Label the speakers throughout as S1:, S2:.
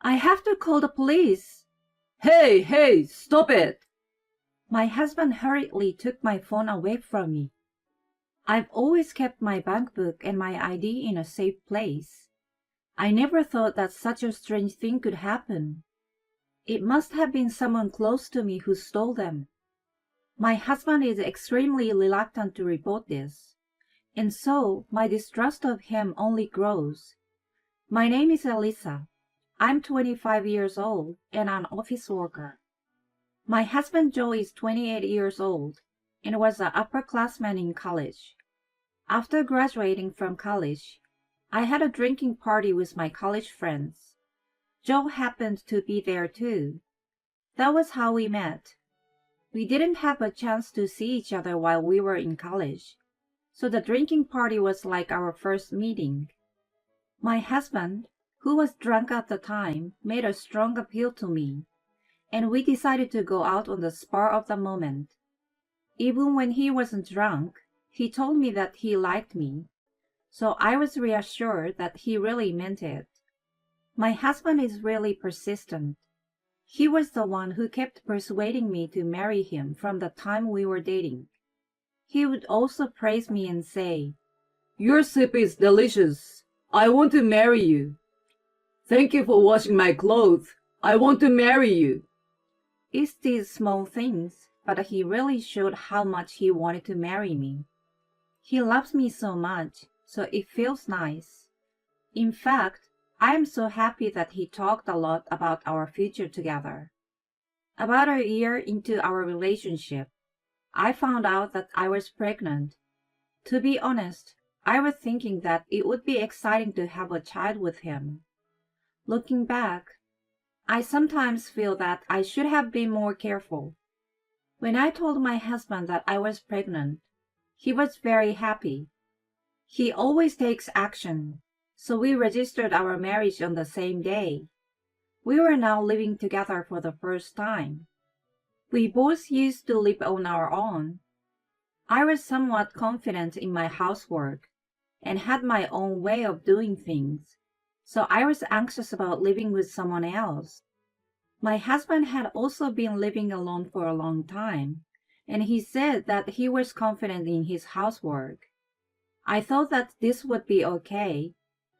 S1: I have to call the police.
S2: Hey, stop it!
S1: My husband hurriedly took my phone away from me. I've always kept my bankbook and my ID in a safe place. I never thought that such a strange thing could happen. It must have been someone close to me who stole them. My husband is extremely reluctant to report this, and so my distrust of him only grows. My name is Elisa. I'm 25 years old and an office worker. My husband Joe is 28 years old and was an upperclassman in college. After graduating from college, I had a drinking party with my college friends. Joe happened to be there too. That was how we met. We didn't have a chance to see each other while we were in college, so the drinking party was like our first meeting. My husband, who was drunk at the time, made a strong appeal to me, and we decided to go out on the spur of the moment. Even when he wasn't drunk, he told me that he liked me, so I was reassured that he really meant it. My husband is really persistent. He was the one who kept persuading me to marry him from the time we were dating. He would also praise me and say,
S2: Your soup is delicious. I want to marry you. Thank you for washing my clothes. I want to marry you.
S1: It's these small things, but he really showed how much he wanted to marry me. He loves me so much, so it feels nice. In fact, I am so happy that he talked a lot about our future together. About a year into our relationship, I found out that I was pregnant. To be honest, I was thinking that it would be exciting to have a child with him. Looking back, I sometimes feel that I should have been more careful. When I told my husband that I was pregnant, he was very happy. He always takes action, so we registered our marriage on the same day. We were now living together for the first time. We both used to live on our own. I was somewhat confident in my housework and had my own way of doing things, so I was anxious about living with someone else. My husband had also been living alone for a long time, and he said that he was confident in his housework. I thought that this would be okay,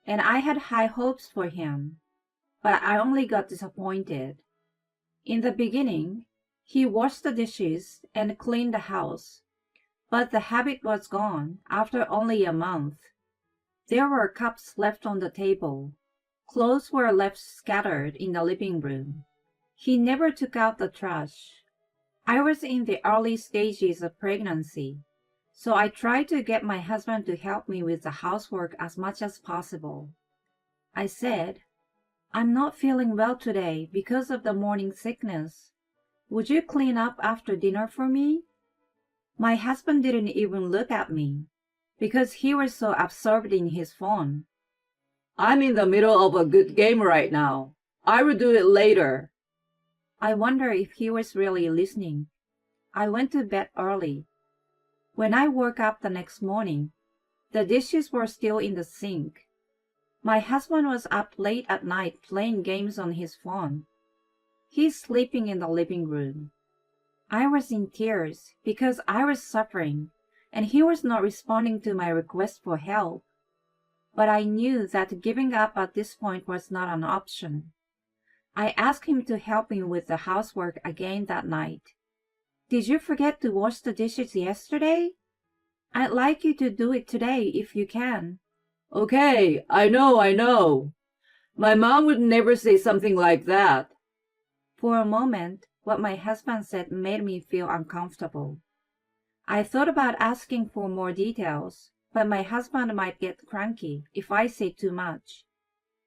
S1: and I had high hopes for him, but I only got disappointed. In the beginning, he washed the dishes and cleaned the house, but the habit was gone after only a month. There were cups left on the table. Clothes were left scattered in the living room. He never took out the trash. I was in the early stages of pregnancy, so I tried to get my husband to help me with the housework as much as possible. I said, I'm not feeling well today because of the morning sickness. Would you clean up after dinner for me? My husband didn't even look at me because he was so absorbed in his phone.
S2: I'm in the middle of a good game right now. I will do it later.
S1: I wonder if he was really listening. I went to bed early. When I woke up the next morning, the dishes were still in the sink. My husband was up late at night playing games on his phone. He's sleeping in the living room. I was in tears because I was suffering, and he was not responding to my request for help. But I knew that giving up at this point was not an option. I asked him to help me with the housework again that night. Did you forget to wash the dishes yesterday? I'd like you to do it today if you can.
S2: Okay, I know. My mom would never say something like that.
S1: For a moment, what my husband said made me feel uncomfortable. I thought about asking for more details, but my husband might get cranky if I say too much.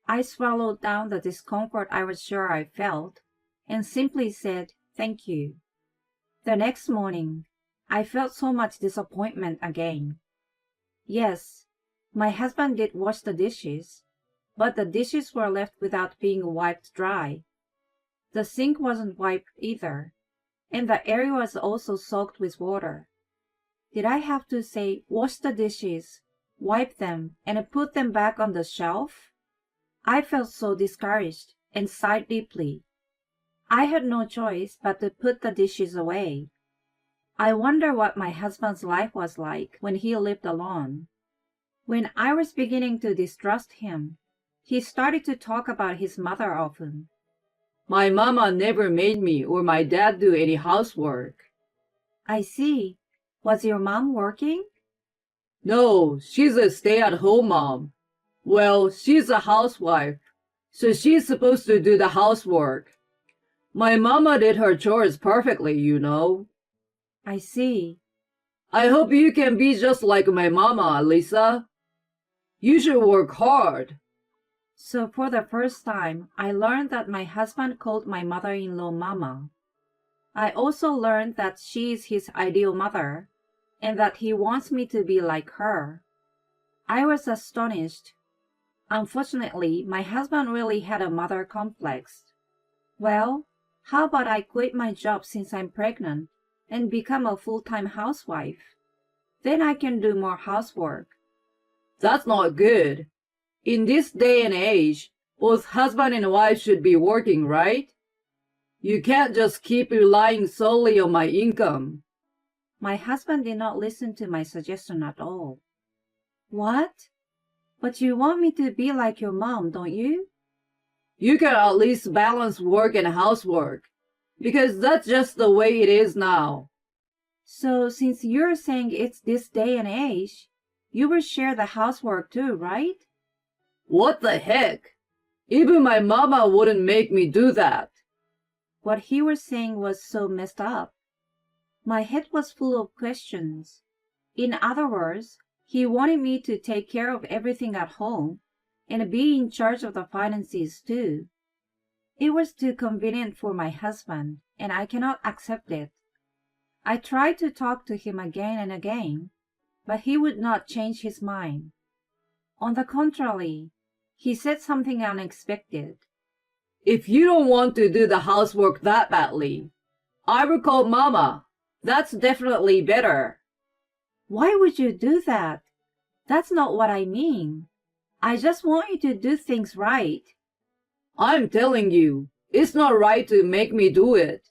S1: I swallowed down the discomfort I was sure I felt and simply said, thank you. The next morning, I felt so much disappointment again. Yes, my husband did wash the dishes, but the dishes were left without being wiped dry. The sink wasn't wiped either, and the area was also soaked with water. Did I have to say, wash the dishes, wipe them, and put them back on the shelf? I felt so discouraged and sighed deeply. I had no choice but to put the dishes away. I wonder what my husband's life was like when he lived alone. When I was beginning to distrust him, he started to talk about his mother often.
S2: My mama never made me or my dad do any housework.
S1: I see. Was your mom working?
S2: No, she's a stay-at-home mom. Well, she's a housewife, so she's supposed to do the housework. My mama did her chores perfectly, you know.
S1: I see.
S2: I hope you can be just like my mama, Lisa. You should work hard.
S1: So for the first time, I learned that my husband called my mother-in-law Mama. I also learned that she is his ideal mother, and that he wants me to be like her. I was astonished. Unfortunately, my husband really had a mother complex. Well, how about I quit my job since I'm pregnant and become a full-time housewife? Then I can do more housework.
S2: That's not good. In this day and age, both husband and wife should be working, right? You can't just keep relying solely on my income.
S1: My husband did not listen to my suggestion at all. What? But you want me to be like your mom, don't you?
S2: You can at least balance work and housework, because that's just the way it is now.
S1: So since you're saying it's this day and age, you will share the housework too, right?
S2: What the heck? Even my mama wouldn't make me do that.
S1: What he was saying was so messed up. My head was full of questions. In other words, he wanted me to take care of everything at home and be in charge of the finances too. It was too convenient for my husband, and I cannot accept it. I tried to talk to him again and again, but he would not change his mind. On the contrary, he said something unexpected.
S2: If you don't want to do the housework that badly, I will call Mama. That's definitely better.
S1: Why would you do that? That's not what I mean. I just want you to do things right.
S2: I'm telling you, it's not right to make me do it.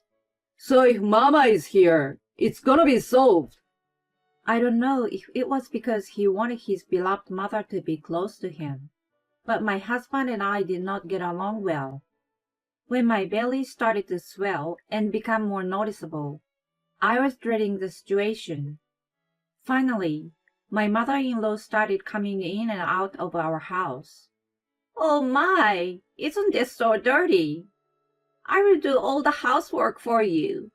S2: So if Mama is here, it's gonna be solved.
S1: I don't know if it was because he wanted his beloved mother to be close to him, but my husband and I did not get along well. When my belly started to swell and become more noticeable, I was dreading the situation. Finally, my mother-in-law started coming in and out of our house. Oh my, isn't this so dirty? I will do all the housework for you.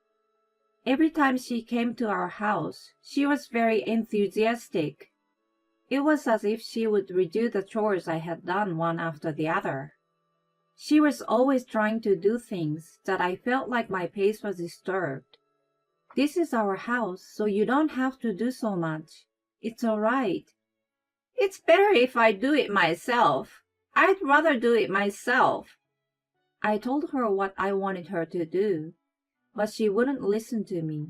S1: Every time she came to our house, she was very enthusiastic. It was as if she would redo the chores I had done one after the other. She was always trying to do things that I felt like my pace was disturbed. This is our house, so you don't have to do so much. It's all right. It's better if I do it myself. I'd rather do it myself. I told her what I wanted her to do, but she wouldn't listen to me.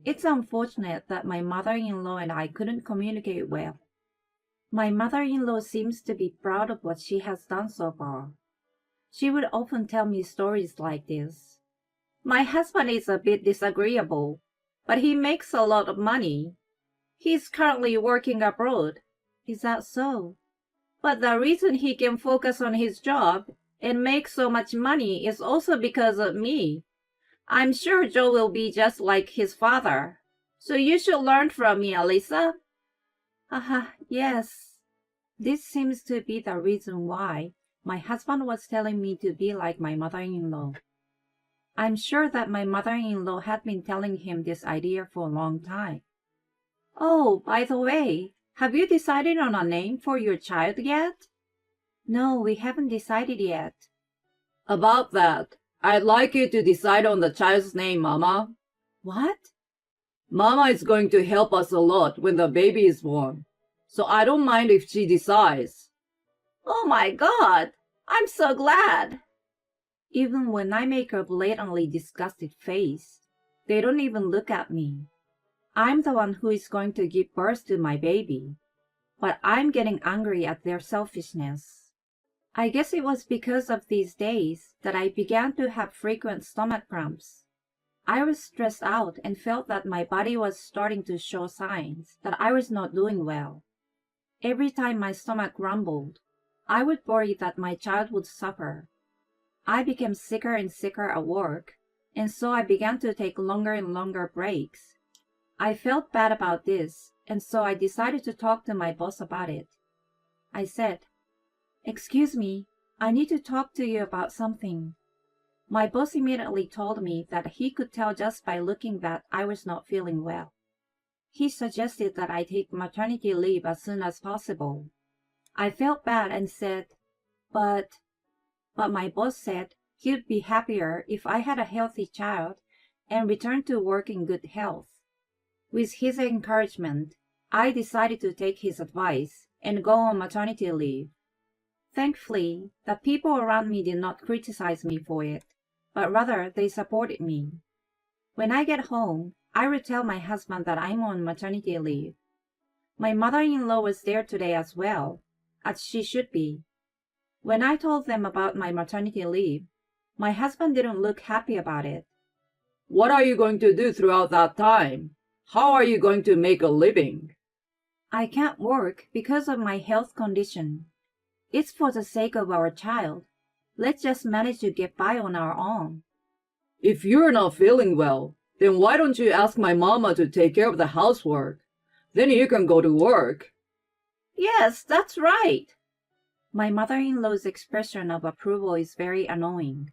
S1: It's unfortunate that my mother-in-law and I couldn't communicate well. My mother-in-law seems to be proud of what she has done so far. She would often tell me stories like this. My husband is a bit disagreeable, but he makes a lot of money. He's currently working abroad. Is that so? But the reason he can focus on his job and make so much money is also because of me. I'm sure Joe will be just like his father. So you should learn from me, Alyssa. Yes. This seems to be the reason why my husband was telling me to be like my mother-in-law. I'm sure that my mother-in-law had been telling him this idea for a long time. Oh, by the way, have you decided on a name for your child yet? No, we haven't decided yet.
S2: About that, I'd like you to decide on the child's name, Mama.
S1: What?
S2: Mama is going to help us a lot when the baby is born, so I don't mind if she decides.
S1: Oh my God! I'm so glad! Even when I make a blatantly disgusted face, they don't even look at me. I'm the one who is going to give birth to my baby, but I'm getting angry at their selfishness. I guess it was because of these days that I began to have frequent stomach cramps. I was stressed out and felt that my body was starting to show signs that I was not doing well. Every time my stomach rumbled, I would worry that my child would suffer. I became sicker and sicker at work, and so I began to take longer and longer breaks. I felt bad about this, and so I decided to talk to my boss about it. I said, "Excuse me, I need to talk to you about something." My boss immediately told me that he could tell just by looking that I was not feeling well. He suggested that I take maternity leave as soon as possible. I felt bad and said, but my boss said he'd be happier if I had a healthy child and returned to work in good health. With his encouragement, I decided to take his advice and go on maternity leave. Thankfully, the people around me did not criticize me for it, but rather they supported me. When I get home, I will tell my husband that I'm on maternity leave. My mother-in-law was there today as well, as she should be. When I told them about my maternity leave, my husband didn't look happy about it.
S2: What are you going to do throughout that time? How are you going to make a living?
S1: I can't work because of my health condition. It's for the sake of our child. Let's just manage to get by on our own.
S2: If you're not feeling well, then why don't you ask my mama to take care of the housework? Then you can go to work.
S1: Yes, that's right. My mother-in-law's expression of approval is very annoying.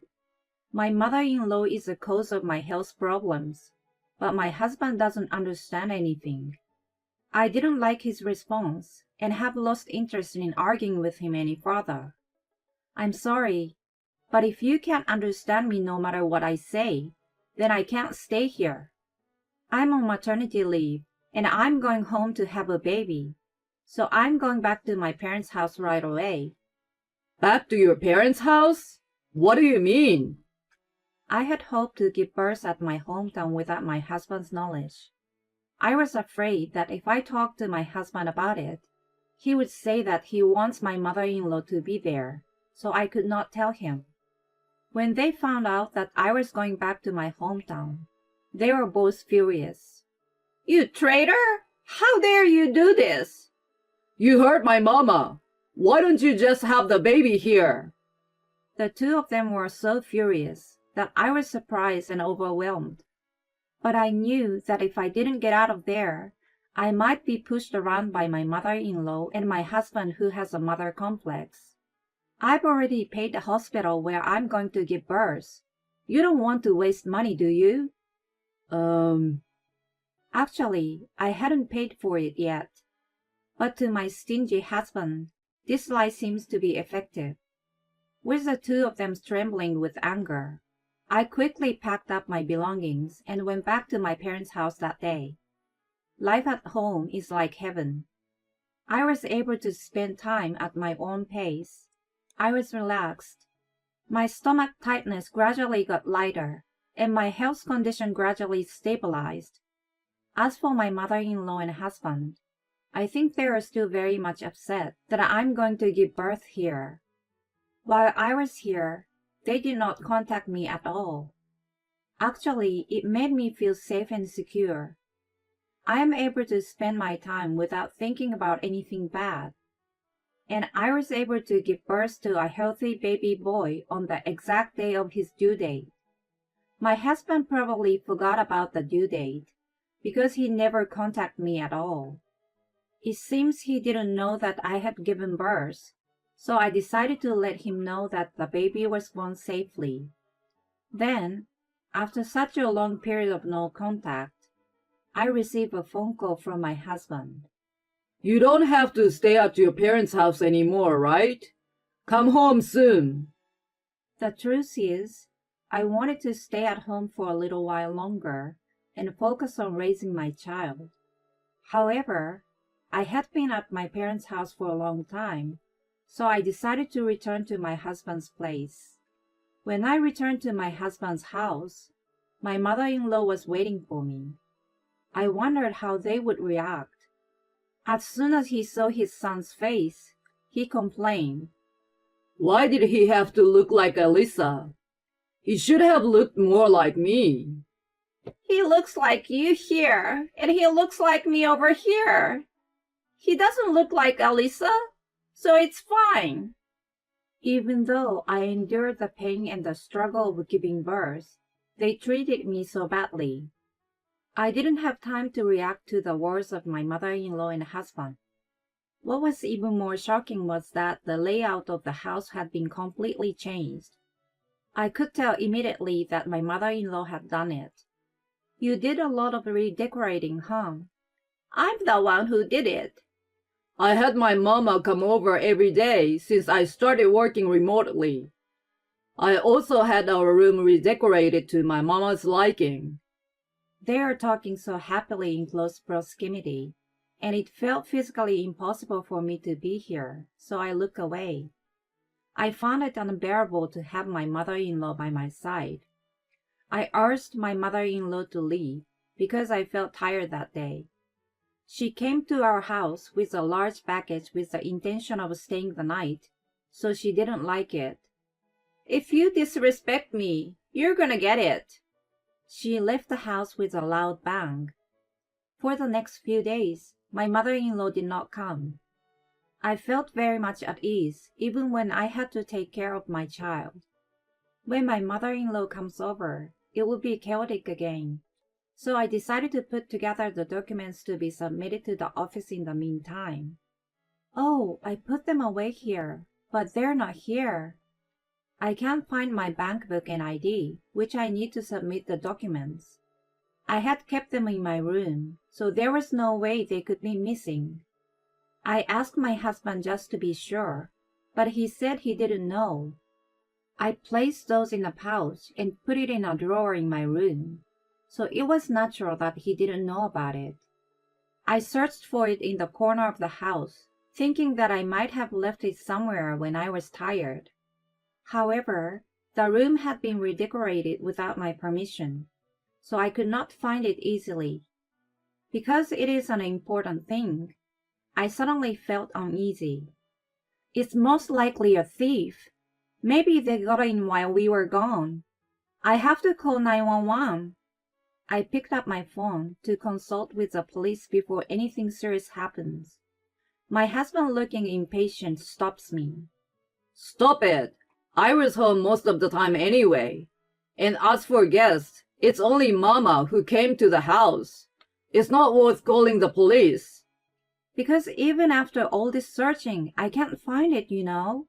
S1: My mother-in-law is the cause of my health problems, but my husband doesn't understand anything. I didn't like his response and have lost interest in arguing with him any further. I'm sorry, but if you can't understand me no matter what I say, then I can't stay here. I'm on maternity leave, and I'm going home to have a baby, so I'm going back to my parents' house right away.
S2: Back to your parents' house? What do you mean?
S1: I had hoped to give birth at my hometown without my husband's knowledge. I was afraid that if I talked to my husband about it, he would say that he wants my mother-in-law to be there, so I could not tell him. When they found out that I was going back to my hometown, they were both furious. "You traitor! How dare you do this?"
S2: You hurt my mama. Why don't you just have the baby here?
S1: The two of them were so furious that I was surprised and overwhelmed. But I knew that if I didn't get out of there, I might be pushed around by my mother-in-law and my husband who has a mother complex. I've already paid the hospital where I'm going to give birth. You don't want to waste money, do you? Actually, I hadn't paid for it yet. But to my stingy husband, this lie seems to be effective. With the two of them trembling with anger, I quickly packed up my belongings and went back to my parents' house that day. Life at home is like heaven. I was able to spend time at my own pace. I was relaxed. My stomach tightness gradually got lighter, and my health condition gradually stabilized. As for my mother-in-law and husband, I think they are still very much upset that I'm going to give birth here. While I was here, they did not contact me at all. Actually, it made me feel safe and secure. I am able to spend my time without thinking about anything bad. And I was able to give birth to a healthy baby boy on the exact day of his due date. My husband probably forgot about the due date because he never contacted me at all. It seems he didn't know that I had given birth, so I decided to let him know that the baby was born safely. Then, after such a long period of no contact, I received a phone call from my husband.
S2: You don't have to stay at your parents' house anymore, right? Come home soon.
S1: The truth is, I wanted to stay at home for a little while longer and focus on raising my child. However, I had been at my parents' house for a long time, so I decided to return to my husband's place. When I returned to my husband's house, my mother-in-law was waiting for me. I wondered how they would react. As soon as he saw his son's face, he complained.
S2: Why did he have to look like Elisa? He should have looked more like me.
S1: He looks like you here, and he looks like me over here. He doesn't look like Elisa, so it's fine. Even though I endured the pain and the struggle of giving birth, they treated me so badly. I didn't have time to react to the words of my mother-in-law and husband. What was even more shocking was that the layout of the house had been completely changed. I could tell immediately that my mother-in-law had done it. You did a lot of redecorating, huh? I'm the one who did it.
S2: I had my mama come over every day since I started working remotely. I also had our room redecorated to my mama's liking.
S1: They are talking so happily in close proximity, and it felt physically impossible for me to be here, so I looked away. I found it unbearable to have my mother-in-law by my side. I urged my mother-in-law to leave because I felt tired that day. She came to our house with a large package with the intention of staying the night, so she didn't like it. If you disrespect me, you're gonna get it. She left the house with a loud bang. For the next few days, my mother-in-law did not come. I felt very much at ease, even when I had to take care of my child. When my mother-in-law comes over, it will be chaotic again. So I decided to put together the documents to be submitted to the office in the meantime. Oh, I put them away here, but they're not here. I can't find my bank book and ID, which I need to submit the documents. I had kept them in my room, so there was no way they could be missing. I asked my husband just to be sure, but he said he didn't know. I placed those in a pouch and put it in a drawer in my room, so it was natural that he didn't know about it. I searched for it in the corner of the house, thinking that I might have left it somewhere when I was tired. However, the room had been redecorated without my permission, so I could not find it easily. Because it is an important thing, I suddenly felt uneasy. It's most likely a thief. Maybe they got in while we were gone. I have to call 911. I picked up my phone to consult with the police before anything serious happens. My husband, looking impatient, stops me.
S2: Stop it! I was home most of the time anyway. And as for guests, it's only Mama who came to the house. It's not worth calling the police.
S1: Because even after all this searching, I can't find it, you know.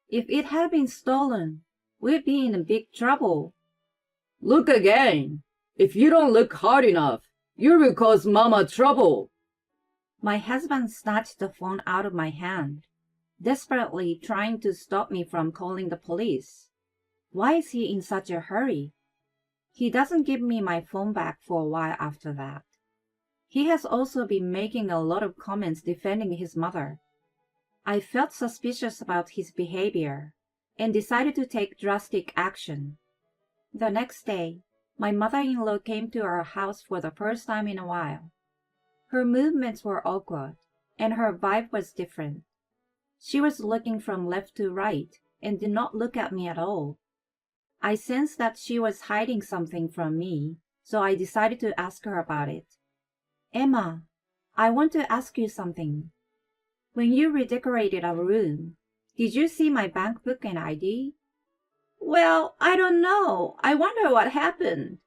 S1: If it had been stolen, we'd be in big trouble.
S2: Look again. If you don't look hard enough, you will cause Mama trouble.
S1: My husband snatched the phone out of my hand, desperately trying to stop me from calling the police. Why is he in such a hurry? He doesn't give me my phone back for a while after that. He has also been making a lot of comments defending his mother. I felt suspicious about his behavior and decided to take drastic action. The next day, my mother-in-law came to our house for the first time in a while. Her movements were awkward, and her vibe was different. She was looking from left to right and did not look at me at all. I sensed that she was hiding something from me, so I decided to ask her about it. Emma, I want to ask you something. When you redecorated our room, did you see my bank book and ID? Well, I don't know. I wonder what happened.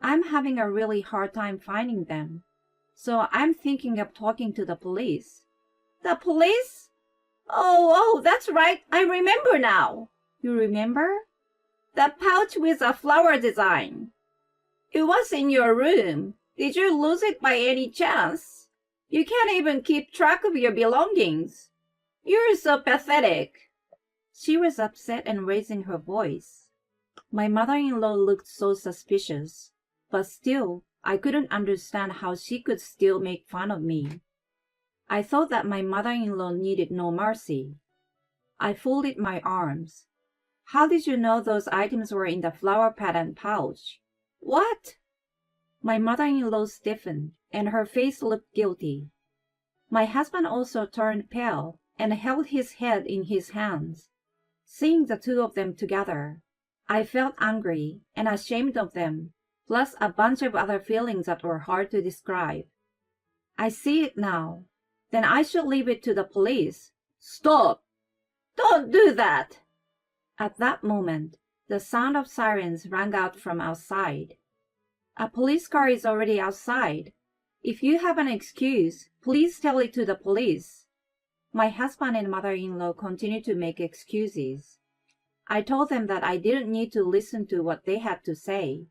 S1: I'm having a really hard time finding them, so I'm thinking of talking to the police. The police? Oh, that's right. I remember now. You remember? The pouch with a flower design. It was in your room. Did you lose it by any chance? You can't even keep track of your belongings. You're so pathetic. She was upset and raising her voice. My mother-in-law looked so suspicious, but still, I couldn't understand how she could still make fun of me. I thought that my mother-in-law needed no mercy. I folded my arms. How did you know those items were in the flower pattern pouch? What? My mother-in-law stiffened, and her face looked guilty. My husband also turned pale and held his head in his hands. Seeing the two of them together, I felt angry and ashamed of them, plus a bunch of other feelings that were hard to describe. I see it now. Then I should leave it to the police.
S2: Stop!
S1: Don't do that! At that moment, the sound of sirens rang out from outside. A police car is already outside. If you have an excuse, please tell it to the police. My husband and mother-in-law continued to make excuses. I told them that I didn't need to listen to what they had to say.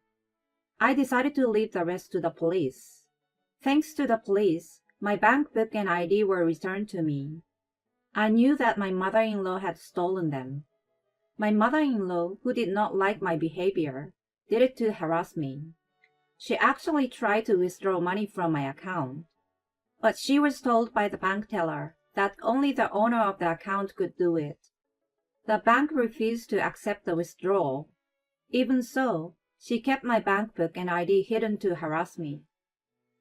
S1: I decided to leave the rest to the police. Thanks to the police, my bank book and ID were returned to me. I knew that my mother-in-law had stolen them. My mother-in-law, who did not like my behavior, did it to harass me. She actually tried to withdraw money from my account, but she was told by the bank teller that only the owner of the account could do it. The bank refused to accept the withdrawal. Even so, she kept my bank book and ID hidden to harass me.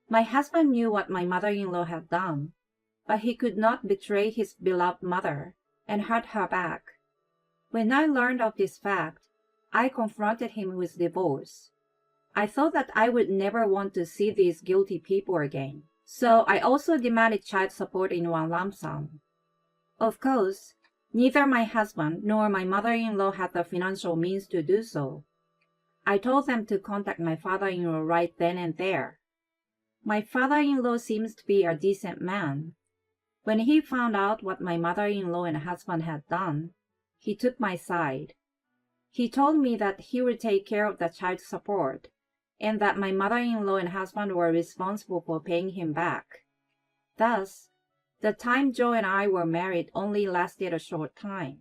S1: My husband knew what my mother-in-law had done, but he could not betray his beloved mother and hurt her back. When I learned of this fact, I confronted him with divorce. I thought that I would never want to see these guilty people again, so I also demanded child support in one lump sum. Of course, neither my husband nor my mother-in-law had the financial means to do so. I told them to contact my father-in-law right then and there. My father-in-law seems to be a decent man. When he found out what my mother-in-law and husband had done, he took my side. He told me that he would take care of the child support, and that my mother-in-law and husband were responsible for paying him back. Thus, the time Joe and I were married only lasted a short time.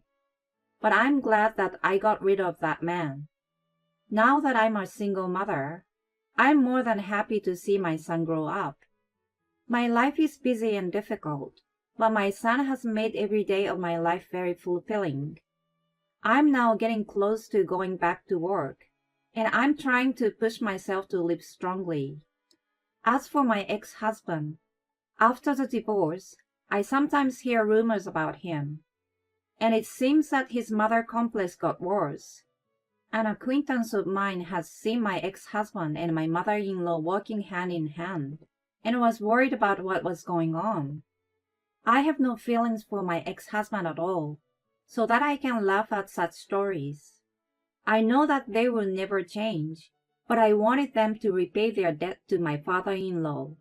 S1: But I'm glad that I got rid of that man. Now that I'm a single mother, I'm more than happy to see my son grow up. My life is busy and difficult, but my son has made every day of my life very fulfilling. I'm now getting close to going back to work, and I'm trying to push myself to live strongly. As for my ex-husband, after the divorce, I sometimes hear rumors about him, and it seems that his mother complex got worse. An acquaintance of mine has seen my ex-husband and my mother-in-law walking hand in hand, and was worried about what was going on. I have no feelings for my ex-husband at all, so that I can laugh at such stories. I know that they will never change, but I wanted them to repay their debt to my father-in-law.